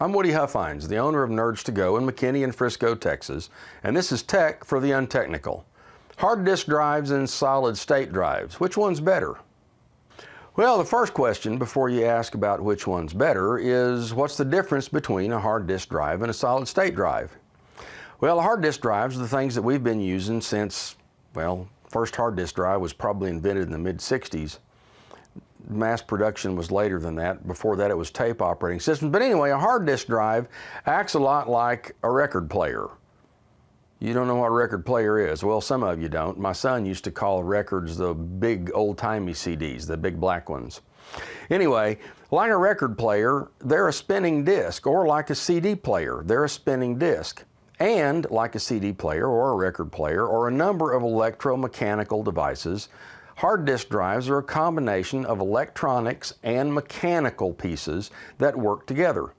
I'm Woody Huffines, the owner of Nerds2Go in McKinney and Frisco, Texas, and this is Tech for the Untechnical. Hard disk drives and solid state drives, which one's better? Well, the first question before you ask about which one's better is what's the difference between a hard disk drive and a solid state drive? Well, hard disk drives are the things that we've been using since, well, first hard disk drive was probably invented in the mid-60s. Mass production was later than that. Before that, it was tape operating systems. But anyway, a hard disk drive acts a lot like a record player. You don't know what a record player is. Well, some of you don't. My son used to call records the big old-timey CDs, the big black ones. Anyway, like a record player, they're a spinning disc, or like a CD player, they're a spinning disc. And like a CD player or a record player or a number of electromechanical devices, hard disk drives are a combination of electronics and mechanical pieces that work together.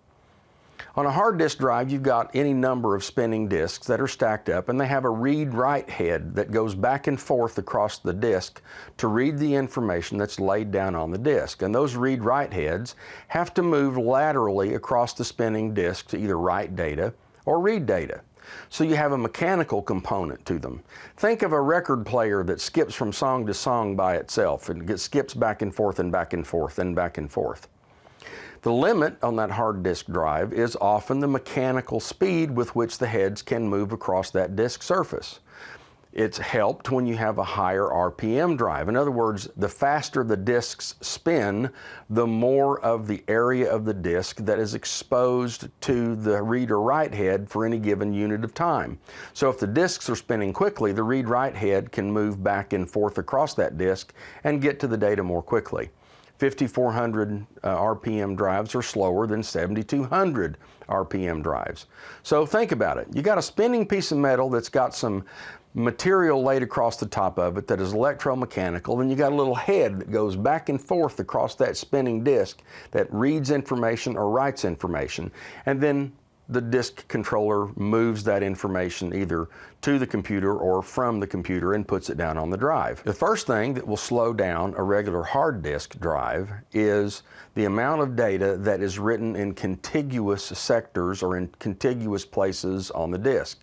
On a hard disk drive, you've got any number of spinning disks that are stacked up, and they have a read-write head that goes back and forth across the disk to read the information that's laid down on the disk. And those read-write heads have to move laterally across the spinning disk to either write data or read data. So you have a mechanical component to them. Think of a record player that skips from song to song by itself and skips back and forth and back and forth and back and forth. The limit on that hard disk drive is often the mechanical speed with which the heads can move across that disk surface. It's helped when you have a higher RPM drive. In other words, the faster the disks spin, the more of the area of the disk that is exposed to the read or write head for any given unit of time. So if the disks are spinning quickly, the read-write head can move back and forth across that disk and get to the data more quickly. 5,400 RPM drives are slower than 7,200 RPM drives. So think about it. You got a spinning piece of metal that's got some material laid across the top of it that is electromechanical, then you got a little head that goes back and forth across that spinning disk that reads information or writes information, and then the disk controller moves that information either to the computer or from the computer and puts it down on the drive. The first thing that will slow down a regular hard disk drive is the amount of data that is written in contiguous sectors or in contiguous places on the disk.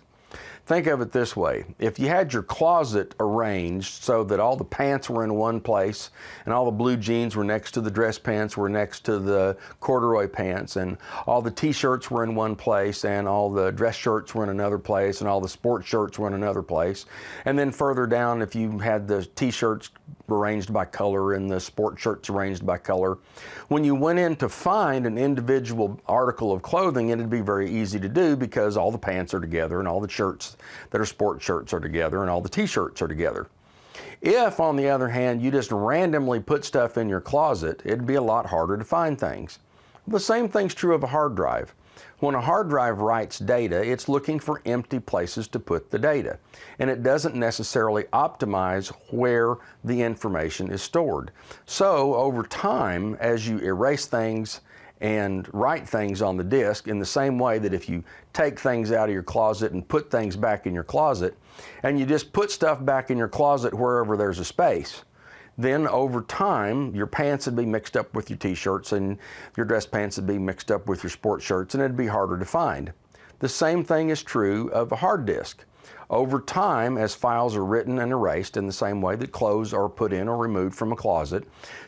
Think of it this way. If you had your closet arranged so that all the pants were in one place and all the blue jeans were next to the dress pants were next to the corduroy pants, and all the t-shirts were in one place and all the dress shirts were in another place and all the sports shirts were in another place, and then further down if you had the t-shirts arranged by color and the sport shirts arranged by color, when you went in to find an individual article of clothing, it'd be very easy to do because all the pants are together and all the shirts that are sport shirts are together and all the t-shirts are together. If, on the other hand, you just randomly put stuff in your closet, it'd be a lot harder to find things. The same thing's true of a hard drive. When a hard drive writes data, it's looking for empty places to put the data, and it doesn't necessarily optimize where the information is stored. So over time, as you erase things and write things on the disk, in the same way that if you take things out of your closet and put things back in your closet, and you just put stuff back in your closet wherever there's a space, then over time your pants would be mixed up with your t-shirts and your dress pants would be mixed up with your sports shirts, and it'd be harder to find. The same thing is true of a hard disk. Over time, as files are written and erased in the same way that clothes are put in or removed from a closet,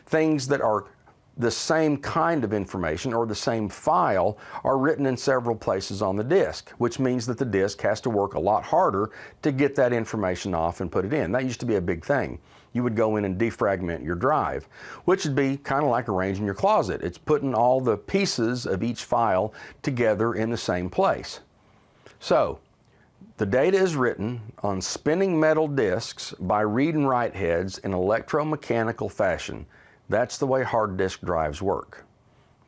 things that are the same kind of information or the same file are written in several places on the disk, which means that the disk has to work a lot harder to get that information off and put it in. That used to be a big thing. You would go in and defragment your drive, which would be kind of like arranging your closet. It's putting all the pieces of each file together in the same place. So, the data is written on spinning metal disks by read and write heads in electromechanical fashion. That's the way hard disk drives work.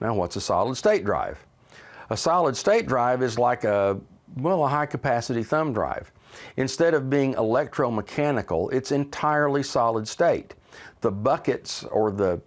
Now, what's a solid state drive? A solid state drive is like a high capacity thumb drive. Instead of being electromechanical, it's entirely solid state. The buckets or the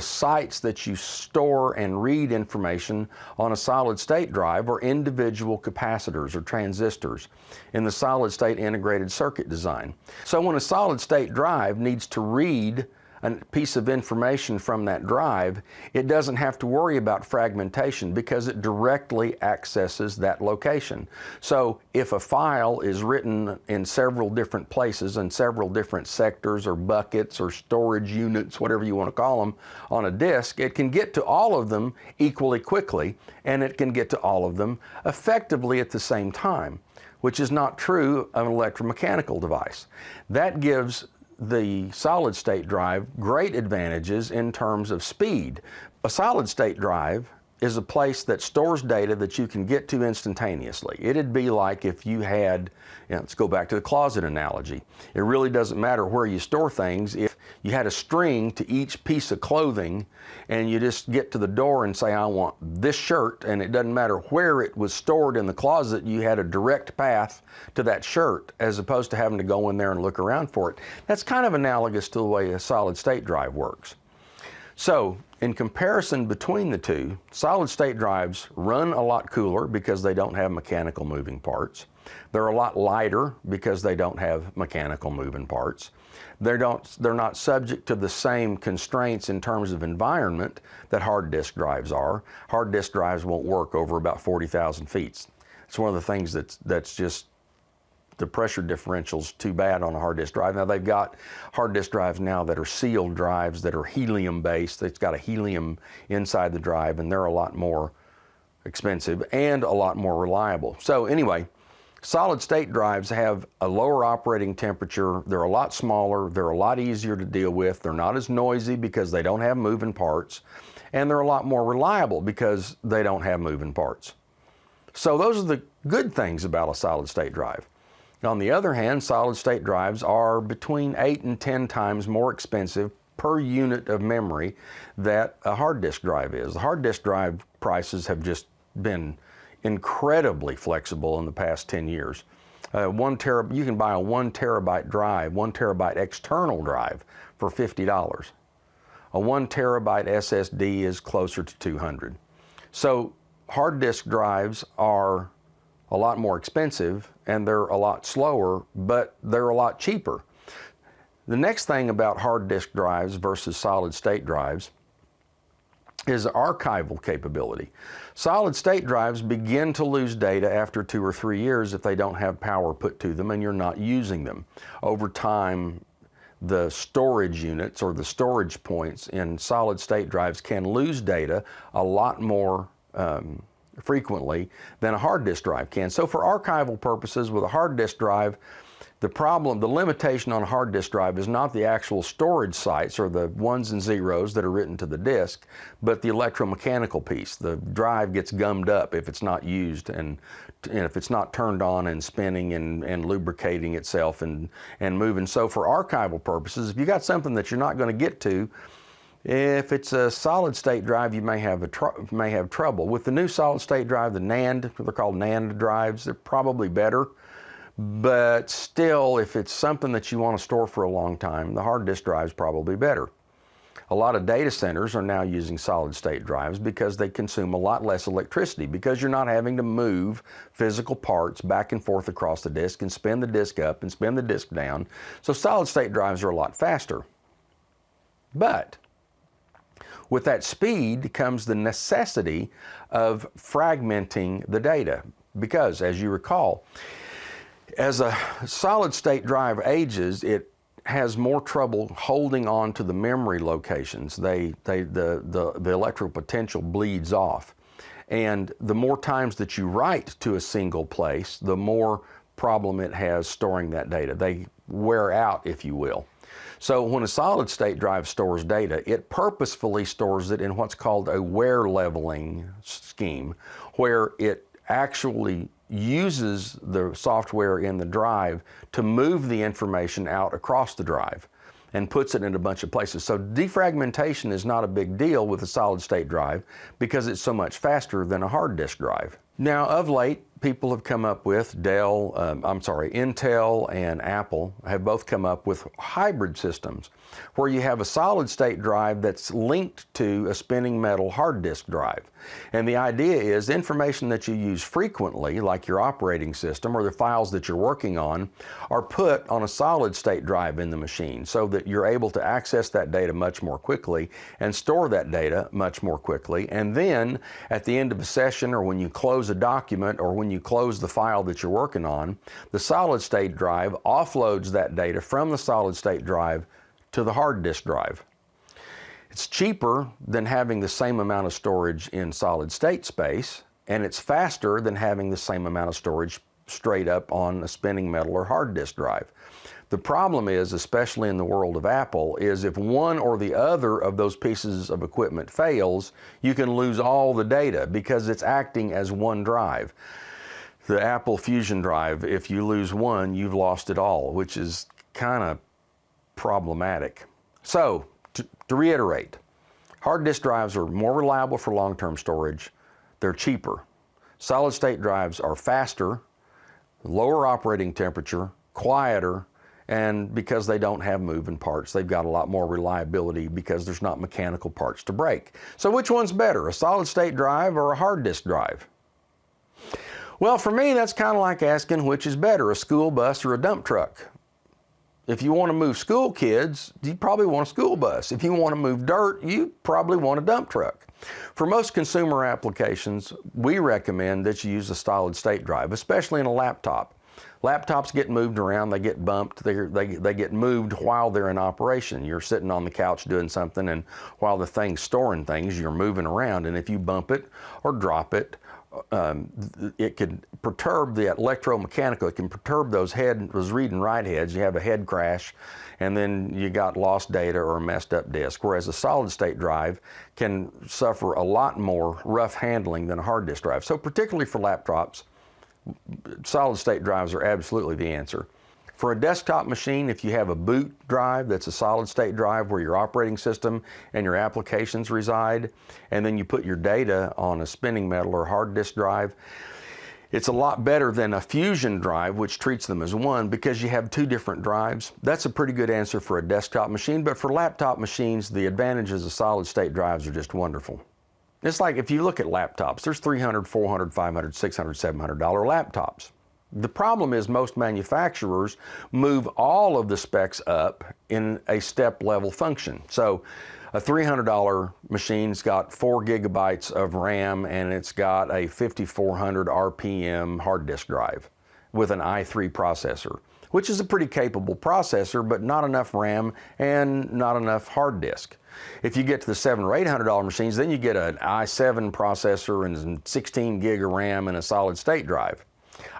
sites that you store and read information on a solid state drive are individual capacitors or transistors in the solid state integrated circuit design. So when a solid state drive needs to read a piece of information from that drive, it doesn't have to worry about fragmentation because it directly accesses that location. So if a file is written in several different places and several different sectors or buckets or storage units, whatever you want to call them, on a disk, it can get to all of them equally quickly, and it can get to all of them effectively at the same time, which is not true of an electromechanical device. That gives the solid state drive great advantages in terms of speed. A solid state drive is a place that stores data that you can get to instantaneously. It'd be like if you had, let's go back to the closet analogy. It really doesn't matter where you store things. If you had a string to each piece of clothing and you just get to the door and say, I want this shirt, and it doesn't matter where it was stored in the closet, you had a direct path to that shirt as opposed to having to go in there and look around for it. That's kind of analogous to the way a solid state drive works. So, in comparison between the two, solid state drives run a lot cooler because they don't have mechanical moving parts. They're a lot lighter because they don't have mechanical moving parts. They're not subject to the same constraints in terms of environment that hard disk drives are. Hard disk drives won't work over about 40,000 feet. It's one of the things that's just, the pressure differential's too bad on a hard disk drive. Now they've got hard disk drives now that are sealed drives that are helium based. It's got a helium inside the drive, and they're a lot more expensive and a lot more reliable. So anyway, solid state drives have a lower operating temperature. They're a lot smaller. They're a lot easier to deal with. They're not as noisy because they don't have moving parts, and they're a lot more reliable because they don't have moving parts. So those are the good things about a solid state drive. On the other hand, solid state drives are between 8 and 10 times more expensive per unit of memory that a hard disk drive is. The hard disk drive prices have just been incredibly flexible in the past 10 years. You can buy a 1 terabyte drive, 1 terabyte external drive for $50. A 1 terabyte SSD is closer to $200. So hard disk drives are a lot more expensive, and they're a lot slower, but they're a lot cheaper. The next thing about hard disk drives versus solid state drives is archival capability. Solid state drives begin to lose data after 2 or 3 years if they don't have power put to them and you're not using them. Over time, the storage units or the storage points in solid state drives can lose data a lot more frequently than a hard disk drive can. So for archival purposes with a hard disk drive, the limitation on a hard disk drive is not the actual storage sites or the ones and zeros that are written to the disk, but the electromechanical piece. The drive gets gummed up if it's not used and if it's not turned on and spinning and lubricating itself and moving. So for archival purposes, if you got something that you're not going to get to, if it's a solid state drive, you may have trouble. With the new solid state drive, the NAND, they're called NAND drives, they're probably better. But still, if it's something that you want to store for a long time, the hard disk drive is probably better. A lot of data centers are now using solid state drives because they consume a lot less electricity because you're not having to move physical parts back and forth across the disk and spin the disk up and spin the disk down. So solid state drives are a lot faster. But with that speed comes the necessity of fragmenting the data because, as you recall, as a solid state drive ages, it has more trouble holding on to the memory locations. The electrical potential bleeds off. And the more times that you write to a single place, the more problem it has storing that data. They wear out, if you will. So when a solid state drive stores data, it purposefully stores it in what's called a wear leveling scheme, where it actually uses the software in the drive to move the information out across the drive and puts it in a bunch of places. So defragmentation is not a big deal with a solid state drive because it's so much faster than a hard disk drive. Now, of late, people have come up with, Intel and Apple have both come up with hybrid systems where you have a solid state drive that's linked to a spinning metal hard disk drive. And the idea is information that you use frequently, like your operating system or the files that you're working on, are put on a solid state drive in the machine so that you're able to access that data much more quickly and store that data much more quickly. And then at the end of a session, or when you close a document, or when you close the file that you're working on, the solid state drive offloads that data from the solid state drive to the hard disk drive. It's cheaper than having the same amount of storage in solid state space, and it's faster than having the same amount of storage straight up on a spinning metal or hard disk drive. The problem is, especially in the world of Apple, is if one or the other of those pieces of equipment fails, you can lose all the data because it's acting as one drive. The Apple Fusion drive, if you lose one, you've lost it all, which is kind of problematic. So, to reiterate, hard disk drives are more reliable for long-term storage. They're cheaper. Solid state drives are faster, lower operating temperature, quieter, and because they don't have moving parts, they've got a lot more reliability because there's not mechanical parts to break. So which one's better, a solid state drive or a hard disk drive? Well, for me, that's kind of like asking which is better, a school bus or a dump truck. If you want to move school kids, you probably want a school bus. If you want to move dirt, you probably want a dump truck. For most consumer applications, we recommend that you use a solid state drive, especially in a laptop. Laptops get moved around, they get bumped, they get moved while they're in operation. You're sitting on the couch doing something, and while the thing's storing things, you're moving around, and if you bump it or drop it, it could perturb the electromechanical, it can perturb those read and write heads. You have a head crash, and then you got lost data or a messed up disk, whereas a solid state drive can suffer a lot more rough handling than a hard disk drive. So particularly for laptops, solid state drives are absolutely the answer. For a desktop machine, if you have a boot drive that's a solid state drive where your operating system and your applications reside, and then you put your data on a spinning metal or hard disk drive, it's a lot better than a fusion drive, which treats them as one, because you have two different drives. That's a pretty good answer for a desktop machine, but for laptop machines, the advantages of solid state drives are just wonderful. It's like if you look at laptops, there's $300, $400, $500, $600, $700 laptops. The problem is most manufacturers move all of the specs up in a step-level function. So a $300 machine's got 4 gigabytes of RAM, and it's got a 5400 RPM hard disk drive with an i3 processor, which is a pretty capable processor, but not enough RAM and not enough hard disk. If you get to the $700 or $800 machines, then you get an i7 processor and 16 gig of RAM and a solid state drive.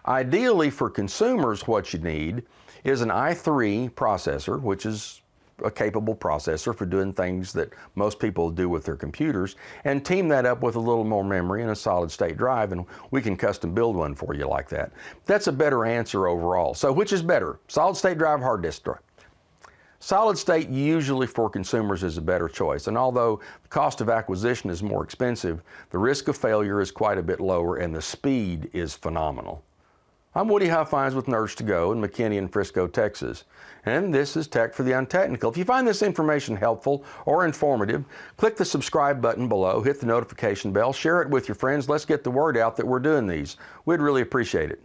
Ideally for consumers, what you need is an i3 processor, which is a capable processor for doing things that most people do with their computers, and team that up with a little more memory and a solid state drive, and we can custom build one for you like that. That's a better answer overall. So which is better, solid state drive, hard disk drive? Solid state usually for consumers is a better choice, and although the cost of acquisition is more expensive, the risk of failure is quite a bit lower and the speed is phenomenal. I'm Woody Huffines with Nerds to Go in McKinney and Frisco, Texas, and this is Tech for the Untechnical. If you find this information helpful or informative, click the subscribe button below, hit the notification bell, share it with your friends. Let's get the word out that we're doing these. We'd really appreciate it.